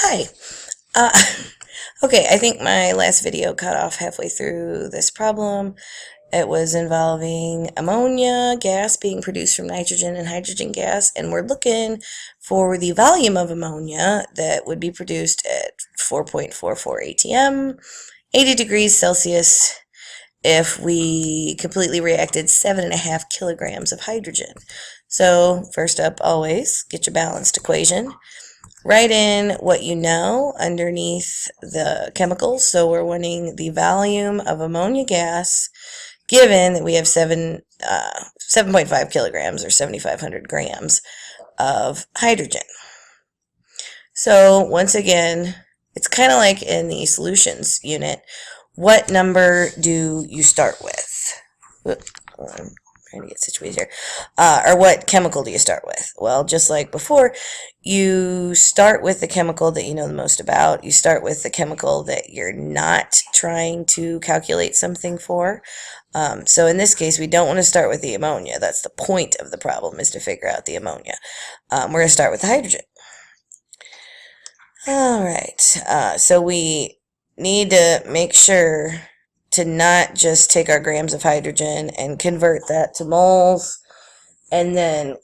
Hi. Uh, okay, I think my last video cut off halfway through this problem. It was involving ammonia gas being produced from nitrogen and hydrogen gas, and we're looking for the volume of ammonia that would be produced at 4.44 atm, 80 degrees Celsius, if we completely reacted 7.5 kilograms of hydrogen. So, first up, always get your balanced equation. Write in what you know underneath the chemicals. So we're wanting the volume of ammonia gas given that we have 7.5 kilograms or 7,500 grams of hydrogen. So once again, it's kind of like in the solutions unit. What number do you start with? I'm trying to get situated here. Or what chemical do you start with? Well, just like before, you start with the chemical that you know the most about. You start with the chemical that you're not trying to calculate something for. So in this case, we don't want to start with the ammonia. That's the point of the problem, is to figure out the ammonia. We're going to start with the hydrogen. All right, so we need to make sure to not just take our grams of hydrogen and convert that to moles and then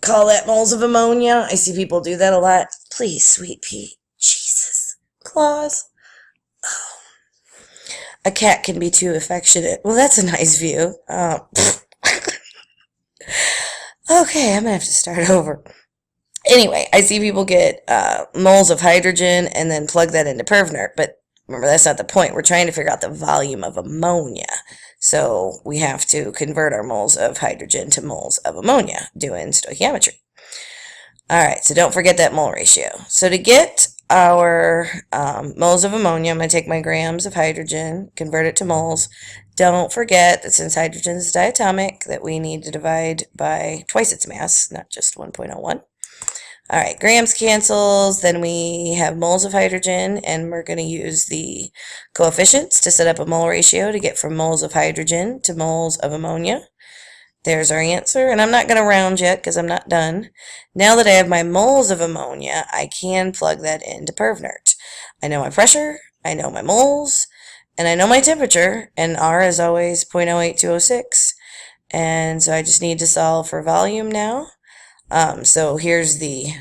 call that moles of ammonia. I see people do that a lot. Please, sweet pea. Jesus. Claus. Oh. A cat can be too affectionate. Well, that's a nice view. Okay, I'm going to have to start over. Anyway, I see people get moles of hydrogen and then plug that into PervNert, but remember, that's not the point. We're trying to figure out the volume of ammonia. So we have to convert our moles of hydrogen to moles of ammonia, doing stoichiometry. All right, so don't forget that mole ratio. So to get our moles of ammonia, I'm going to take my grams of hydrogen, convert it to moles. Don't forget that since hydrogen is diatomic, that we need to divide by twice its mass, not just 1.01. All right, grams cancels, then we have moles of hydrogen, and we're going to use the coefficients to set up a mole ratio to get from moles of hydrogen to moles of ammonia. There's our answer, and I'm not going to round yet because I'm not done. Now that I have my moles of ammonia, I can plug that into PervNert. I know my pressure, I know my moles, and I know my temperature, and R is always 0.08206, and so I just need to solve for volume now. So here's the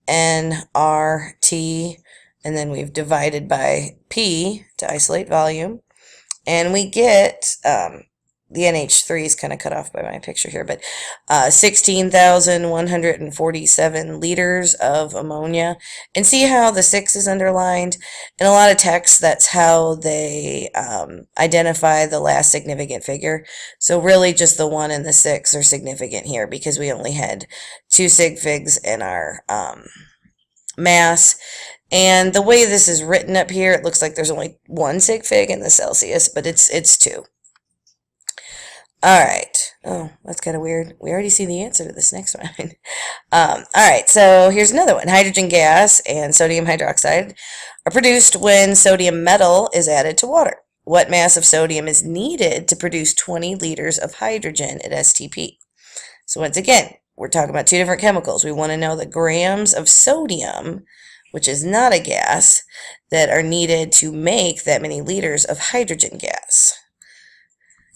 nRT, and then we've divided by P to isolate volume, and we get, the NH3 is kind of cut off by my picture here, but 16,147 liters of ammonia. And see how the 6 is underlined? In a lot of texts, that's how they identify the last significant figure. So really just the 1 and the 6 are significant here because we only had 2 sig figs in our mass. And the way this is written up here, it looks like there's only 1 sig fig in the Celsius, but it's 2. All right. Oh, that's kind of weird. We already see the answer to this next one. All right, so here's another one. Hydrogen gas and sodium hydroxide are produced when sodium metal is added to water. What mass of sodium is needed to produce 20 liters of hydrogen at STP? So once again, we're talking about 2 different chemicals. We want to know the grams of sodium, which is not a gas, that are needed to make that many liters of hydrogen gas.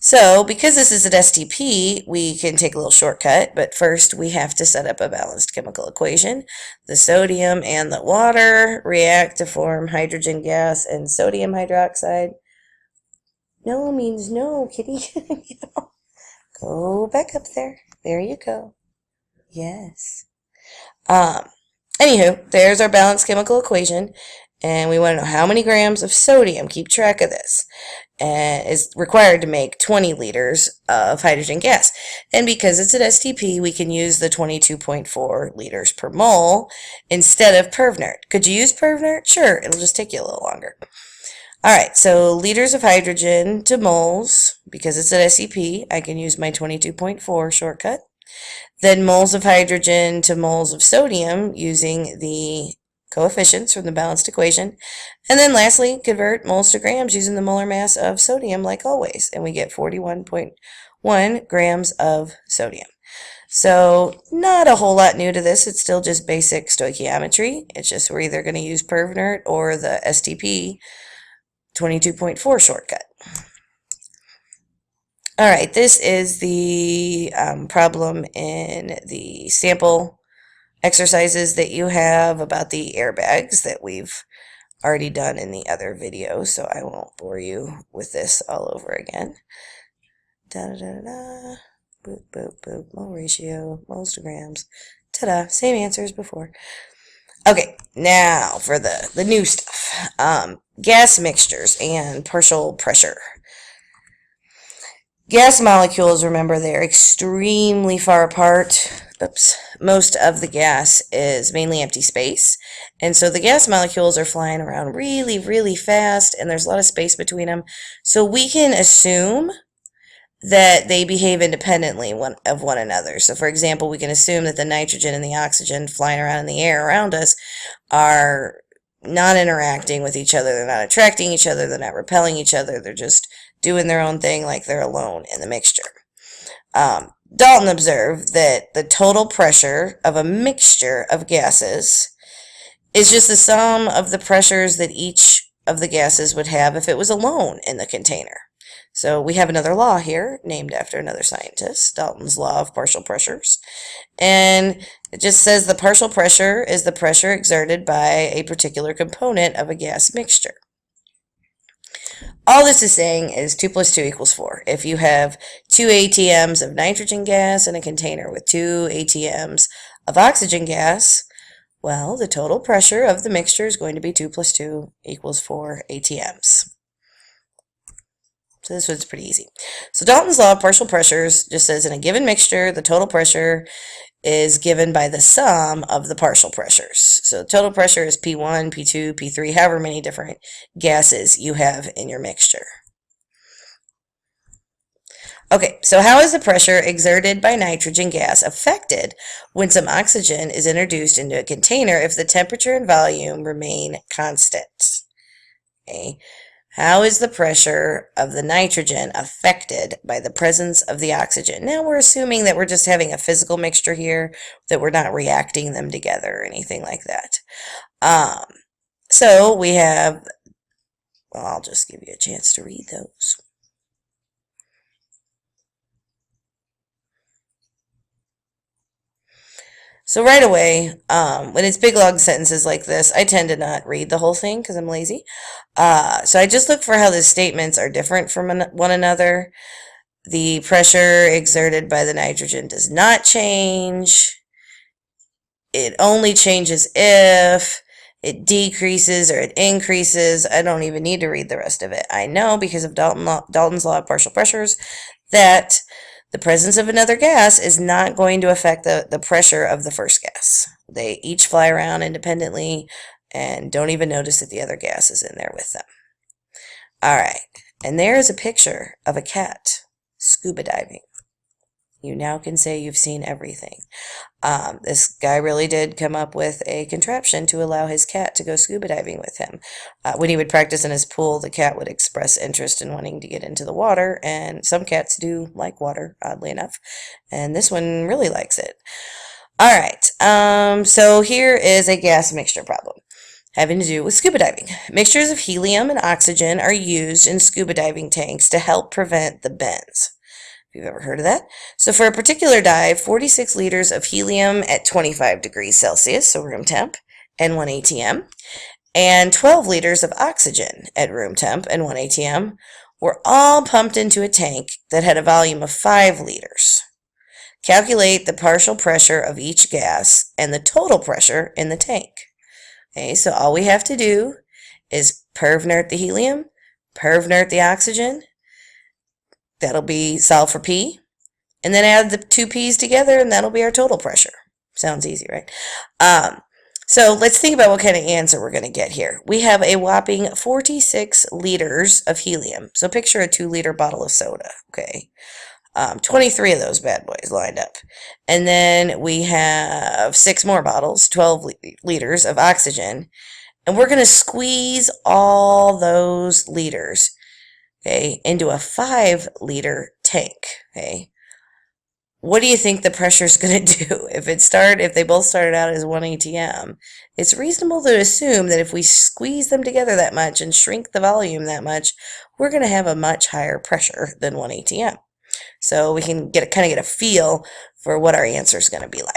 So, because this is at STP, we can take a little shortcut, but first we have to set up a balanced chemical equation. The sodium and the water react to form hydrogen gas and sodium hydroxide. No means no, kitty. Go back up there. There you go. Yes. Anywho, there's our balanced chemical equation, and we want to know how many grams of sodium, keep track of this, is required to make 20 liters of hydrogen gas. And because it's at STP, we can use the 22.4 liters per mole instead of PervNert. Could you use PervNert? Sure, it'll just take you a little longer. All right, so liters of hydrogen to moles, because it's at STP, I can use my 22.4 shortcut. Then moles of hydrogen to moles of sodium using the coefficients from the balanced equation. And then lastly, convert moles to grams using the molar mass of sodium like always. And we get 41.1 grams of sodium. So not a whole lot new to this. It's still just basic stoichiometry. It's just we're either going to use PervNert or the STP 22.4 shortcut. All right, this is the problem in the sample exercises that you have about the airbags that we've already done in the other video, so I won't bore you with this all over again. Da-da-da-da. Boop, boop, boop. Mole ratio, molesgrams. Ta-da, same answer as before. Okay, now for the new stuff. Gas mixtures and partial pressure. Gas molecules, remember, they're extremely far apart. Oops. Most of the gas is mainly empty space. And so the gas molecules are flying around really, really fast, and there's a lot of space between them. So we can assume that they behave independently of one another. So, for example, we can assume that the nitrogen and the oxygen flying around in the air around us are not interacting with each other. They're not attracting each other. They're not repelling each other. They're just doing their own thing like they're alone in the mixture. Dalton observed that the total pressure of a mixture of gases is just the sum of the pressures that each of the gases would have if it was alone in the container. So we have another law here, named after another scientist, Dalton's law of partial pressures. And it just says the partial pressure is the pressure exerted by a particular component of a gas mixture. All this is saying is 2 plus 2 equals 4. If you have 2 ATMs of nitrogen gas in a container with 2 ATMs of oxygen gas, well, the total pressure of the mixture is going to be 2 plus 2 equals 4 ATMs. So this one's pretty easy. So Dalton's law of partial pressures just says in a given mixture, the total pressure is given by the sum of the partial pressures. So total pressure is P1, P2, P3, however many different gases you have in your mixture. Okay, so how is the pressure exerted by nitrogen gas affected when some oxygen is introduced into a container if the temperature and volume remain constant? Okay. How is the pressure of the nitrogen affected by the presence of the oxygen? Now we're assuming that we're just having a physical mixture here, that we're not reacting them together or anything like that. So we have, well, I'll just give you a chance to read those. So right away, when it's big long sentences like this, I tend to not read the whole thing because I'm lazy. So I just look for how the statements are different from one another. The pressure exerted by the nitrogen does not change. It only changes if it decreases or it increases. I don't even need to read the rest of it. I know because of Dalton's law of partial pressures that the presence of another gas is not going to affect the pressure of the first gas. They each fly around independently and don't even notice that the other gas is in there with them. All right, and there is a picture of a cat scuba diving. You now can say you've seen everything. This guy really did come up with a contraption to allow his cat to go scuba diving with him. When he would practice in his pool, the cat would express interest in wanting to get into the water, and some cats do like water, oddly enough, and this one really likes it. All right, so here is a gas mixture problem having to do with scuba diving. Mixtures of helium and oxygen are used in scuba diving tanks to help prevent the bends. If you've ever heard of that. So for a particular dive, 46 liters of helium at 25 degrees Celsius, so room temp, and 1 ATM, and 12 liters of oxygen at room temp and 1 ATM were all pumped into a tank that had a volume of 5 liters. Calculate the partial pressure of each gas and the total pressure in the tank. Okay, so all we have to do is PervNert the helium, PervNert the oxygen. That'll be solve for P. And then add the two P's together, and that'll be our total pressure. Sounds easy, right? So let's think about what kind of answer we're going to get here. We have a whopping 46 liters of helium. So picture a 2-liter bottle of soda, okay? 23 of those bad boys lined up. And then we have 6 more bottles, 12 liters of oxygen. And we're going to squeeze all those liters, okay, into a 5-liter tank, okay? what do you think the pressure is going to do? If they both started out as 1 atm, it's reasonable to assume that if we squeeze them together that much and shrink the volume that much, we're going to have a much higher pressure than 1 atm. So we can kind of get a feel for what our answer is going to be like.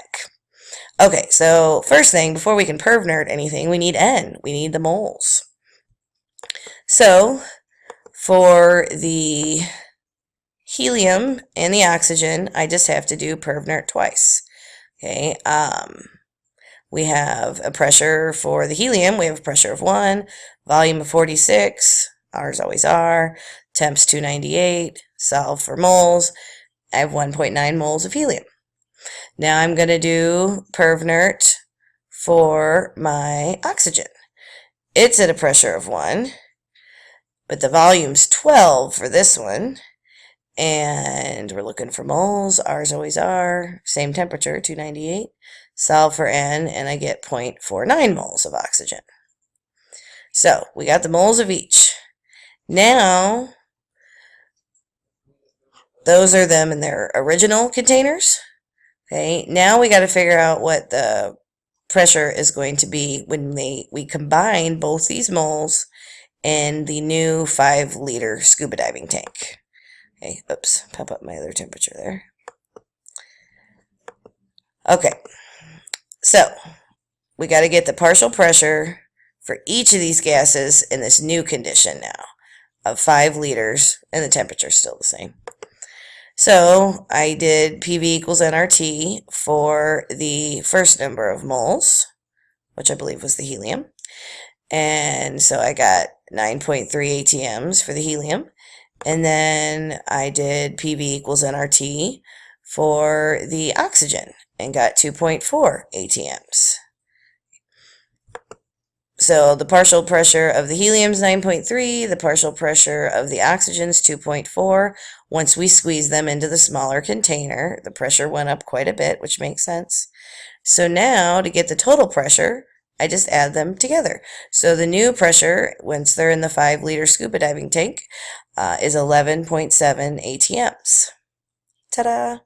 Okay, so first thing, before we can perv nerd anything, we need N. We need the moles. So for the helium and the oxygen, I just have to do perv nerd twice. Okay, we have a pressure for the helium. We have a pressure of 1, volume of 46, R's always R, temps 298, solve for moles. I have 1.9 moles of helium. Now I'm going to do perv nerd for my oxygen. It's at a pressure of 1, but the volume's 12 for this one. And we're looking for moles. R's always R. Same temperature, 298. Solve for N, and I get 0.49 moles of oxygen. So we got the moles of each. Now, those are them in their original containers. Okay, now we got to figure out what the pressure is going to be when we combine both these moles in the new 5-liter scuba diving tank. Okay, oops, pop up my other temperature there. Okay, so we got to get the partial pressure for each of these gases in this new condition now of 5 liters, and the temperature's still the same. So I did PV equals nRT for the first number of moles, which I believe was the helium. And so I got 9.3 ATMs for the helium. And then I did PV equals nRT for the oxygen and got 2.4 ATMs. So the partial pressure of the helium is 9.3, the partial pressure of the oxygen is 2.4. Once we squeeze them into the smaller container, the pressure went up quite a bit, which makes sense. So now to get the total pressure, I just add them together. So the new pressure, once they're in the 5-liter scuba diving tank, is 11.7 ATMs. Ta-da!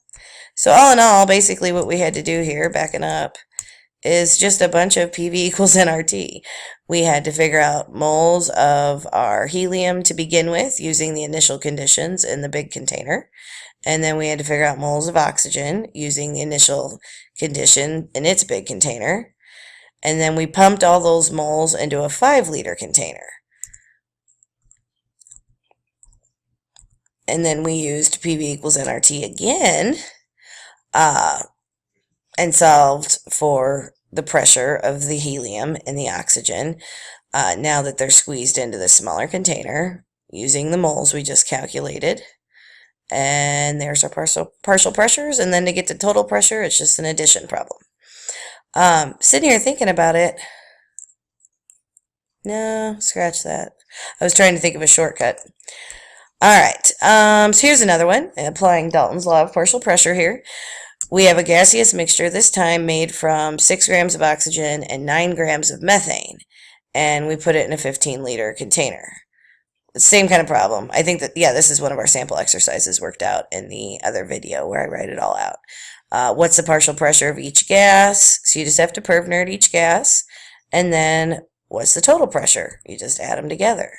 So all in all, basically what we had to do here, backing up, is just a bunch of PV equals nRT. We had to figure out moles of our helium to begin with using the initial conditions in the big container. And then we had to figure out moles of oxygen using the initial condition in its big container. And then we pumped all those moles into a 5-liter container. And then we used PV equals nRT again and solved for the pressure of the helium and the oxygen now that they're squeezed into the smaller container using the moles we just calculated. And there's our partial pressures. And then to get to total pressure, it's just an addition problem. Sitting here thinking about it, no, scratch that. I was trying to think of a shortcut. All right, so here's another one, applying Dalton's law of partial pressure here. We have a gaseous mixture, this time made from 6 grams of oxygen and 9 grams of methane, and we put it in a 15-liter container. Same kind of problem. I think that, yeah, this is one of our sample exercises worked out in the other video where I write it all out. What's the partial pressure of each gas? So you just have to perv nerd each gas. And then what's the total pressure? You just add them together.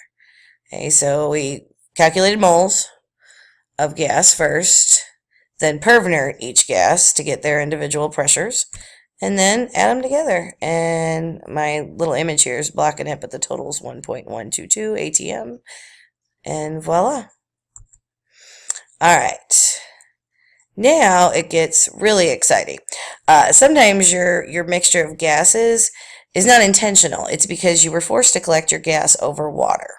Okay, so we calculated moles of gas first, then perv nerd each gas to get their individual pressures, and then add them together. And my little image here is blocking it, but the total is 1.122 ATM. And voila. All right. Now it gets really exciting. Sometimes your mixture of gases is not intentional. It's because you were forced to collect your gas over water.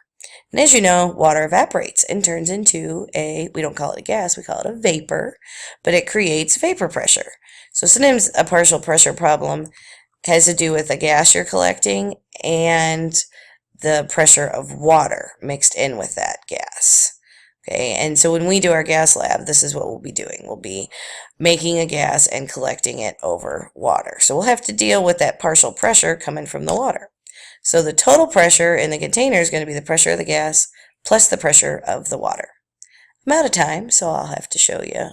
And as you know, water evaporates and turns into we don't call it a gas, we call it a vapor, but it creates vapor pressure. So sometimes a partial pressure problem has to do with the gas you're collecting and the pressure of water mixed in with that gas. Okay, and so when we do our gas lab, this is what we'll be doing. We'll be making a gas and collecting it over water. So we'll have to deal with that partial pressure coming from the water. So the total pressure in the container is going to be the pressure of the gas plus the pressure of the water. I'm out of time, so I'll have to show you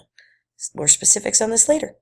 More specifics on this later.